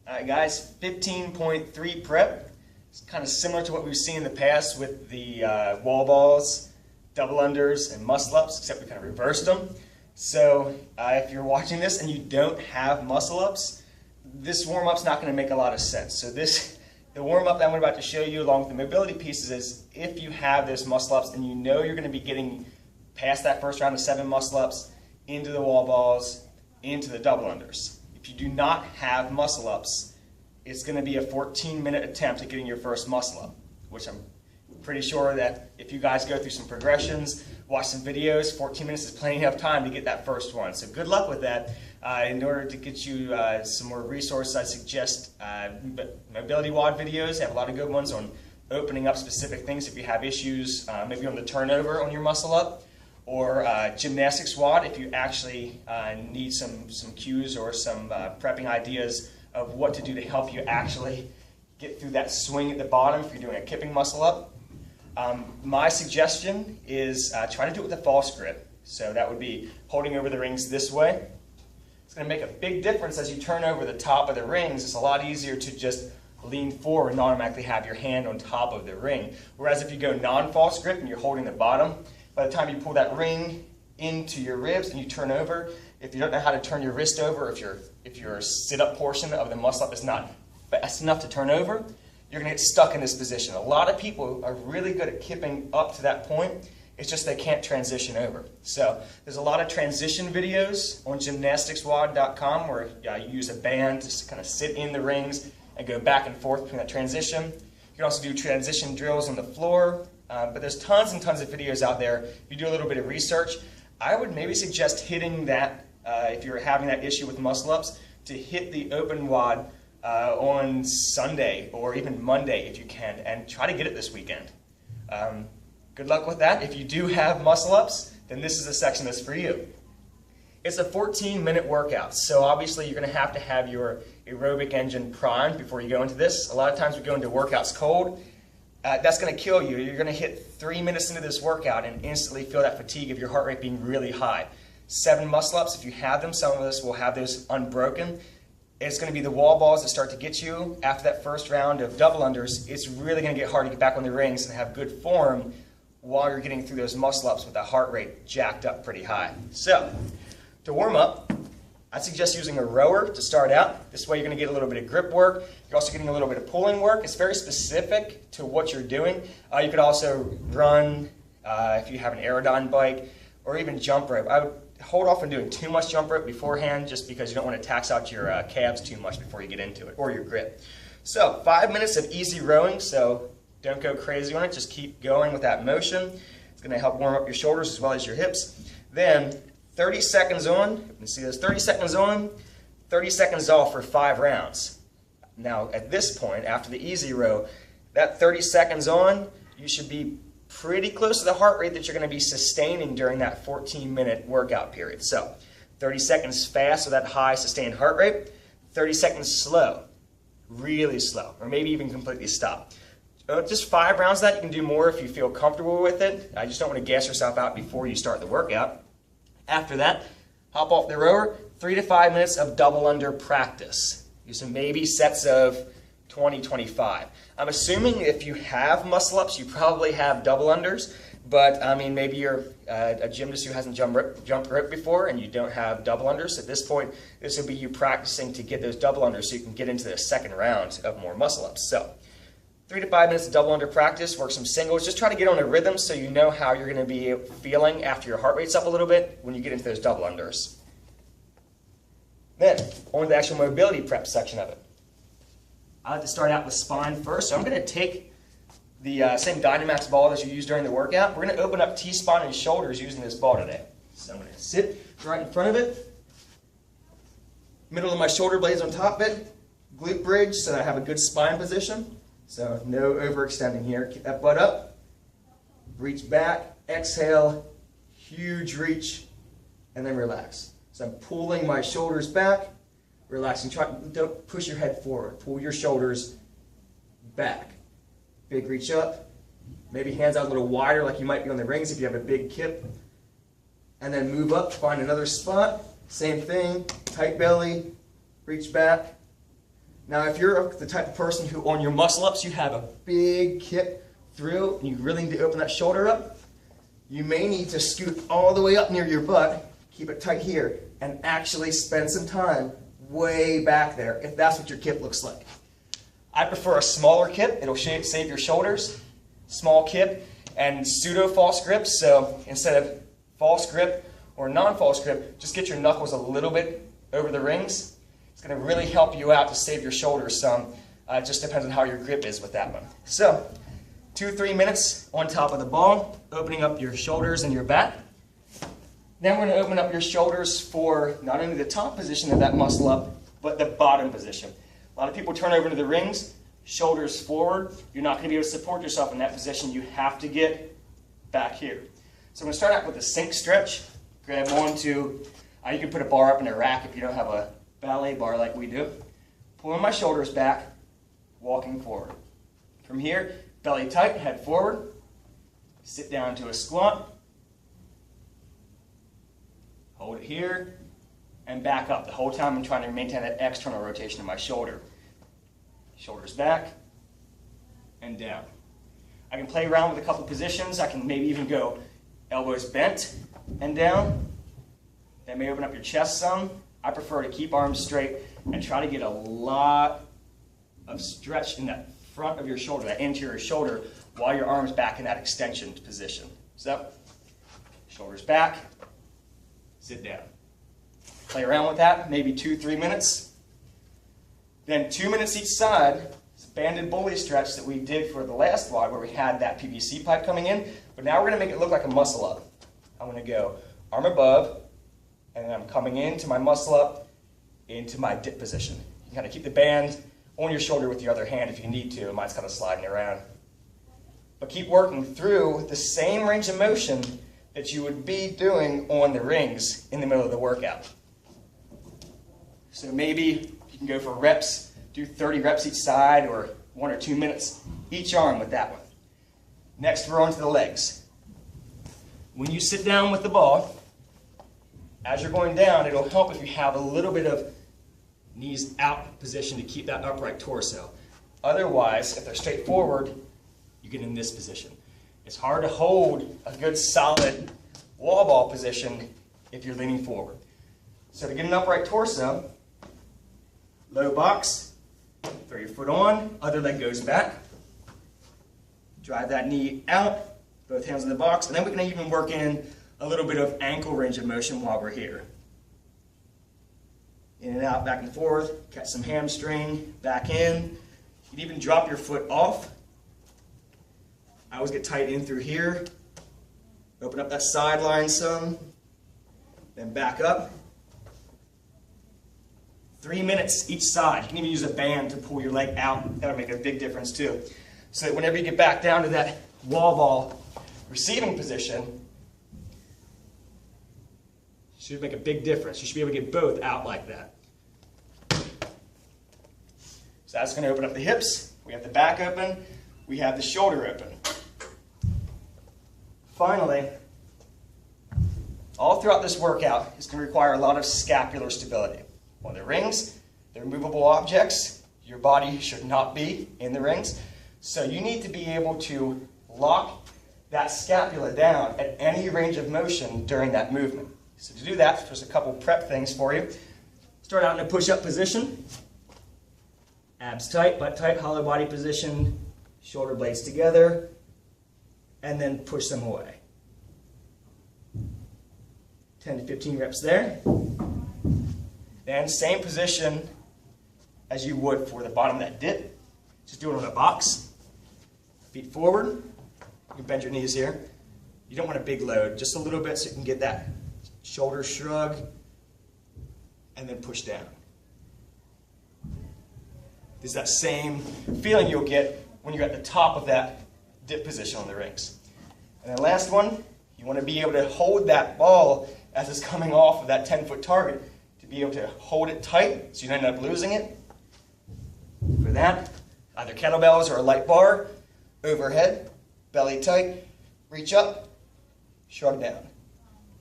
Alright guys, 15.3 prep. It's kind of similar to what we've seen in the past with the wall balls, double unders, and muscle ups, except we kind of reversed them. So if you're watching this and you don't have muscle ups, this warm-up's not going to make a lot of sense. So the warm-up that I'm about to show you along with the mobility pieces is if you have those muscle ups and you know you're going to be getting past that first round of 7 muscle ups, into the wall balls, into the double unders. If you do not have muscle ups, it's going to be a 14-minute attempt at getting your first muscle up, which I'm pretty sure that if you guys go through some progressions, watch some videos, 14 minutes is plenty of time to get that first one. So good luck with that. In order to get you some more resources, I suggest mobility WOD videos. I have a lot of good ones on opening up specific things if you have issues, maybe on the turnover on your muscle up, or gymnastics WOD if you actually need some cues or some prepping ideas of what to do to help you actually get through that swing at the bottom if you're doing a kipping muscle up. My suggestion is try to do it with a false grip. So that would be holding over the rings this way. It's going to make a big difference as you turn over the top of the rings. It's a lot easier to just lean forward and automatically have your hand on top of the ring. Whereas if you go non-false grip and you're holding the bottom, by the time you pull that ring into your ribs and you turn over, if you don't know how to turn your wrist over, if your sit-up portion of the muscle-up is not fast enough to turn over, you're going to get stuck in this position. A lot of people are really good at kipping up to that point. It's just they can't transition over. So there's a lot of transition videos on gymnasticswod.com where you use a band to kind of sit in the rings and go back and forth between that transition. You can also do transition drills on the floor. But there's tons and tons of videos out there. If you do a little bit of research, I would maybe suggest hitting that, if you're having that issue with muscle ups, to hit the open WOD on Sunday or even Monday if you can, and try to get it this weekend. Good luck with that. If you do have muscle ups, then this is the section that's for you. It's a 14-minute workout, so obviously you're going to have your aerobic engine primed before you go into this. A lot of times we go into workouts cold. That's going to kill you. You're going to hit 3 minutes into this workout and instantly feel that fatigue of your heart rate being really high. 7 muscle ups, if you have them, some of us will have those unbroken. It's going to be the wall balls that start to get you. After that first round of double unders, it's really going to get hard to get back on the rings and have good form while you're getting through those muscle ups with that heart rate jacked up pretty high. So, to warm up, I'd suggest using a rower to start out. This way you're going to get a little bit of grip work. You're also getting a little bit of pulling work. It's very specific to what you're doing. You could also run if you have an Aerodyne bike, or even jump rope. I would hold off on doing too much jump rope beforehand just because you don't want to tax out your calves too much before you get into it, or your grip. So 5 minutes of easy rowing, so don't go crazy on it. Just keep going with that motion. It's going to help warm up your shoulders as well as your hips. Then 30 seconds on, you can see those 30 seconds on, 30 seconds off for 5 rounds. Now at this point, after the easy row, that 30 seconds on, you should be pretty close to the heart rate that you're going to be sustaining during that 14-minute workout period. So 30 seconds fast with that high sustained heart rate, 30 seconds slow, really slow, or maybe even completely stop. Just 5 rounds of that. You can do more if you feel comfortable with it. I just don't want to gas yourself out before you start the workout. After that, hop off the rower, 3 to 5 minutes of double under practice. Using maybe sets of 20, 25. I'm assuming if you have muscle ups, you probably have double unders, but I mean, maybe you're a gymnast who hasn't jumped rope before and you don't have double unders. At this point, this will be you practicing to get those double unders so you can get into the second round of more muscle ups. So 3 to 5 minutes of double under practice, work some singles. Just try to get on a rhythm so you know how you're going to be feeling after your heart rate's up a little bit when you get into those double unders. Then, on to the actual mobility prep section of it. I like to start out with spine first, so I'm going to take the same Dynamax ball that you used during the workout. We're going to open up T-spine and shoulders using this ball today. So I'm going to sit right in front of it, middle of my shoulder blades on top of it, glute bridge so that I have a good spine position. So no overextending here. Keep that butt up. Reach back. Exhale. Huge reach. And then relax. So I'm pulling my shoulders back. Relaxing. Don't push your head forward. Pull your shoulders back. Big reach up. Maybe hands out a little wider like you might be on the rings if you have a big kip. And then move up. Find another spot. Same thing. Tight belly. Reach back. Now, if you're the type of person who on your muscle ups, you have a big kick through and you really need to open that shoulder up, you may need to scoot all the way up near your butt, keep it tight here, and actually spend some time way back there if that's what your kip looks like. I prefer a smaller kip. It'll save your shoulders. Small kip and pseudo false grip. So instead of false grip or non-false grip, just get your knuckles a little bit over the rings. It's going to really help you out to save your shoulders some. It just depends on how your grip is with that one. So 2-3 minutes on top of the ball, opening up your shoulders and your back. Then we're going to open up your shoulders for not only the top position of that muscle up, but the bottom position. A lot of people turn over to the rings, shoulders forward. You're not going to be able to support yourself in that position. You have to get back here. So I'm going to start out with a sink stretch. Grab onto, you can put a bar up in a rack if you don't have a ballet bar like we do. Pulling my shoulders back, walking forward. From here, belly tight, head forward. Sit down to a squat. Hold it here, and back up. The whole time I'm trying to maintain that external rotation of my shoulder. Shoulders back, and down. I can play around with a couple positions. I can maybe even go elbows bent and down. That may open up your chest some. I prefer to keep arms straight and try to get a lot of stretch in that front of your shoulder, that anterior shoulder, while your arm's back in that extension position. So, shoulders back, sit down. Play around with that, maybe 2-3 minutes. Then 2 minutes each side. It's a banded bully stretch that we did for the last vlog where we had that PVC pipe coming in. But now we're going to make it look like a muscle up. I'm going to go arm above, and then I'm coming into my muscle up, into my dip position. You can kind of keep the band on your shoulder with your other hand if you need to. Mine's kind of sliding around. But keep working through the same range of motion that you would be doing on the rings in the middle of the workout. So maybe you can go for reps, do 30 reps each side or 1 or 2 minutes each arm with that one. Next, we're on to the legs. When you sit down with the ball, as you're going down, it'll help if you have a little bit of knees out position to keep that upright torso. Otherwise, if they're straight forward, you get in this position. It's hard to hold a good solid wall ball position if you're leaning forward. So to get an upright torso, low box, throw your foot on, other leg goes back. Drive that knee out, both hands in the box, and then we can even work in a little bit of ankle range of motion while we're here. In and out, back and forth, catch some hamstring, back in. You can even drop your foot off. I always get tight in through here. Open up that sideline some, then back up. 3 minutes each side. You can even use a band to pull your leg out. That'll make a big difference too. So that whenever you get back down to that wall ball receiving position, it should make a big difference. You should be able to get both out like that. So that's going to open up the hips. We have the back open. We have the shoulder open. Finally, all throughout this workout is going to require a lot of scapular stability. On the rings, they're movable objects. Your body should not be in the rings. So you need to be able to lock that scapula down at any range of motion during that movement. So to do that, there's a couple prep things for you. Start out in a push-up position. Abs tight, butt tight, hollow body position, shoulder blades together, and then push them away. 10 to 15 reps there. Then same position as you would for the bottom of that dip. Just do it on a box. Feet forward. You can bend your knees here. You don't want a big load, just a little bit so you can get that shoulder shrug and then push down. There's that same feeling you'll get when you're at the top of that dip position on the rings. And then last one, you want to be able to hold that ball as it's coming off of that 10-foot target, to be able to hold it tight so you don't end up losing it. For that, either kettlebells or a light bar, overhead, belly tight, reach up, shrug down.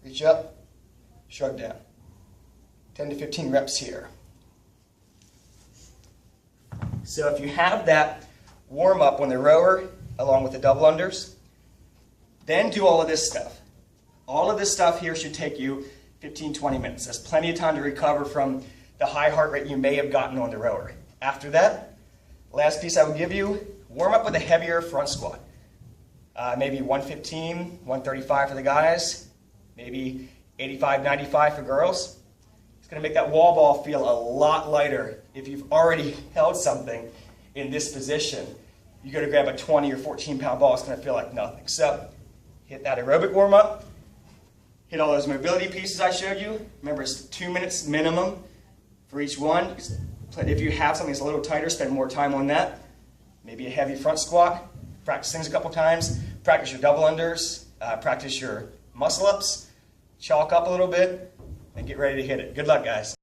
Reach up, shrug down. 10 to 15 reps here. So if you have that warm up on the rower along with the double unders, then do all of this stuff. All of this stuff here should take you 15-20 minutes. That's plenty of time to recover from the high heart rate you may have gotten on the rower. After that, last piece I would give you, warm up with a heavier front squat. Maybe 115, 135 for the guys, maybe 85, 95 for girls. It's going to make that wall ball feel a lot lighter if you've already held something in this position. You go to grab a 20 or 14 pound ball, it's going to feel like nothing. So hit that aerobic warm up, hit all those mobility pieces I showed you. Remember, it's 2 minutes minimum for each one. If you have something that's a little tighter, spend more time on that. Maybe a heavy front squat. Practice things a couple times. Practice your double unders. Practice your muscle ups. Chalk up a little bit and get ready to hit it. Good luck, guys.